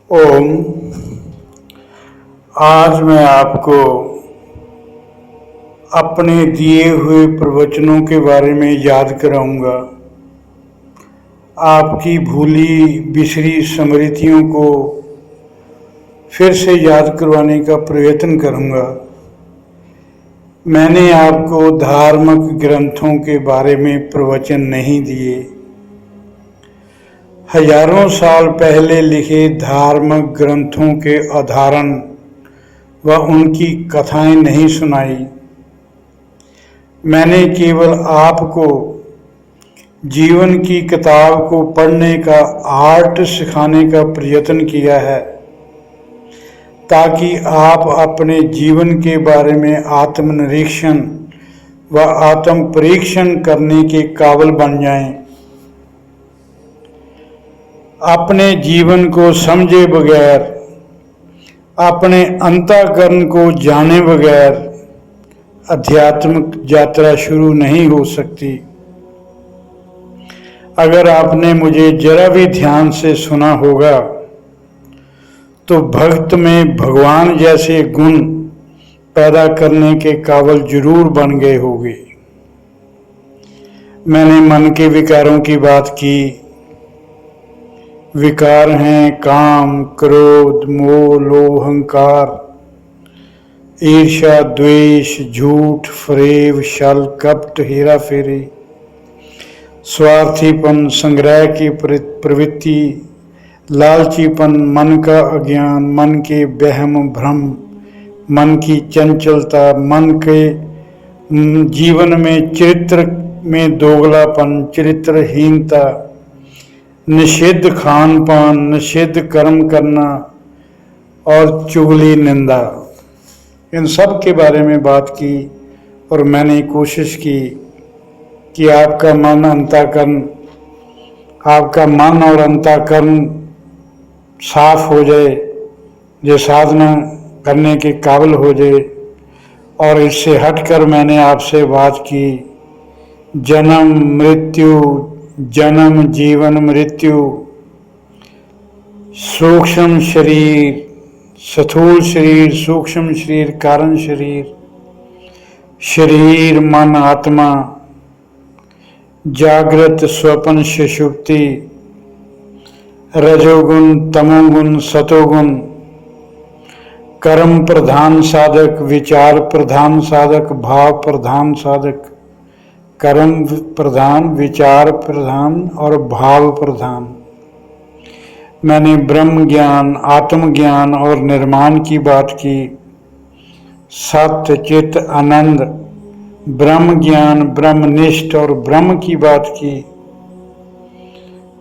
ओम। आज मैं आपको अपने दिए हुए प्रवचनों के बारे में याद कराऊंगा। आपकी भूली बिसरी स्मृतियों को फिर से याद करवाने का प्रयत्न करूंगा। मैंने आपको धार्मिक ग्रंथों के बारे में प्रवचन नहीं दिए। हजारों साल पहले लिखे धार्मिक ग्रंथों के उदाहरण व उनकी कथाएं नहीं सुनाई। मैंने केवल आपको जीवन की किताब को पढ़ने का आर्ट सिखाने का प्रयत्न किया है, ताकि आप अपने जीवन के बारे में आत्मनिरीक्षण व आत्म परीक्षण करने के काबिल बन जाएं। अपने जीवन को समझे बगैर, अपने अंतःकरण को जाने बगैर आध्यात्मिक यात्रा शुरू नहीं हो सकती। अगर आपने मुझे जरा भी ध्यान से सुना होगा तो भक्त में भगवान जैसे गुण पैदा करने के काबिल जरूर बन गए होंगे। मैंने मन के विकारों की बात की। विकार हैं काम, क्रोध, मोह, लोभ, अहंकार, ईर्ष्या, द्वेष, झूठ, फरेब, छल, कपट, हेरा फेरी, स्वार्थीपन, संग्रह की प्रवृत्ति, लालचीपन, मन का अज्ञान, मन के वहम भ्रम, मन की चंचलता, मन के जीवन में चरित्र में दोगलापन, चरित्रहीनता, निषिद्ध खान पान, निषिद्ध कर्म करना और चुगली निंदा, इन सब के बारे में बात की। और मैंने कोशिश की कि आपका मन और अंतःकरण साफ हो जाए, जो साधना करने के काबिल हो जाए। और इससे हटकर मैंने आपसे बात की जन्म मृत्यु, जन्म जीवन मृत्यु, सूक्ष्म शरीर, स्थूल शरीर, सूक्ष्म शरीर, कारण शरीर, शरीर, मन, आत्मा, जागृत, स्वप्न, सुषुप्ति, रजोगुण, तमोगुण, सतोगुण, कर्म प्रधान साधक, विचार प्रधान साधक, भाव प्रधान साधक, कर्म प्रधान, विचार प्रधान और भाव प्रधान। मैंने ब्रह्म ज्ञान, आत्मज्ञान और निर्माण की बात की। सत्य, चित, आनंद, ब्रह्म ज्ञान, ब्रह्मनिष्ठ और ब्रह्म की बात की।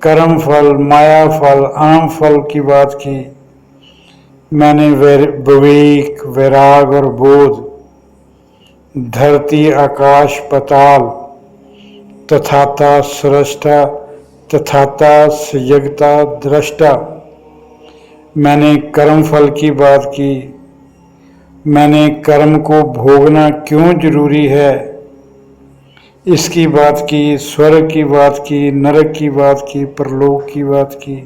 कर्म फल, माया फल, आम फल की बात की। मैंने विवेक, वैराग और बोध, धरती, आकाश, पाताल, तथाता, सृष्टा, तथाता, सजगता, दृष्टा। मैंने कर्म फल की बात की। मैंने कर्म को भोगना क्यों जरूरी है इसकी बात की। स्वर्ग की बात की, नरक की बात की, परलोक की बात की।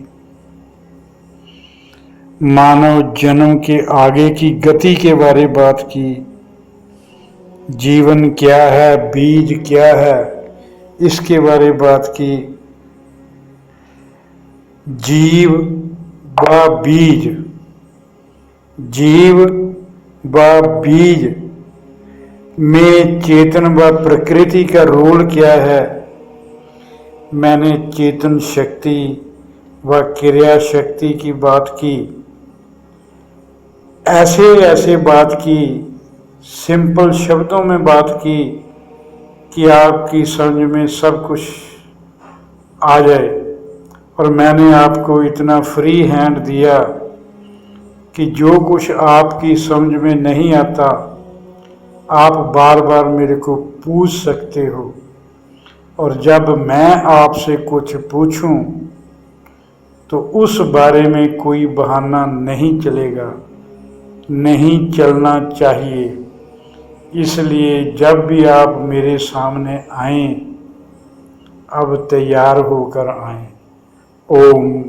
मानव जन्म के आगे की गति के बारे बात की। जीवन क्या है, बीज क्या है, इसके बारे बात की। जीव व बीज, जीव व बीज में चेतन व प्रकृति का रोल क्या है। मैंने चेतन शक्ति व क्रिया शक्ति की बात की। ऐसे बात की, सिंपल शब्दों में बात की कि आपकी समझ में सब कुछ आ जाए। और मैंने आपको इतना फ्री हैंड दिया कि जो कुछ आपकी समझ में नहीं आता आप बार बार मेरे को पूछ सकते हो। और जब मैं आपसे कुछ पूछूं तो उस बारे में कोई बहाना नहीं चलेगा, नहीं चलना चाहिए। इसलिए जब भी आप मेरे सामने आएं, अब तैयार होकर आएं। ओम।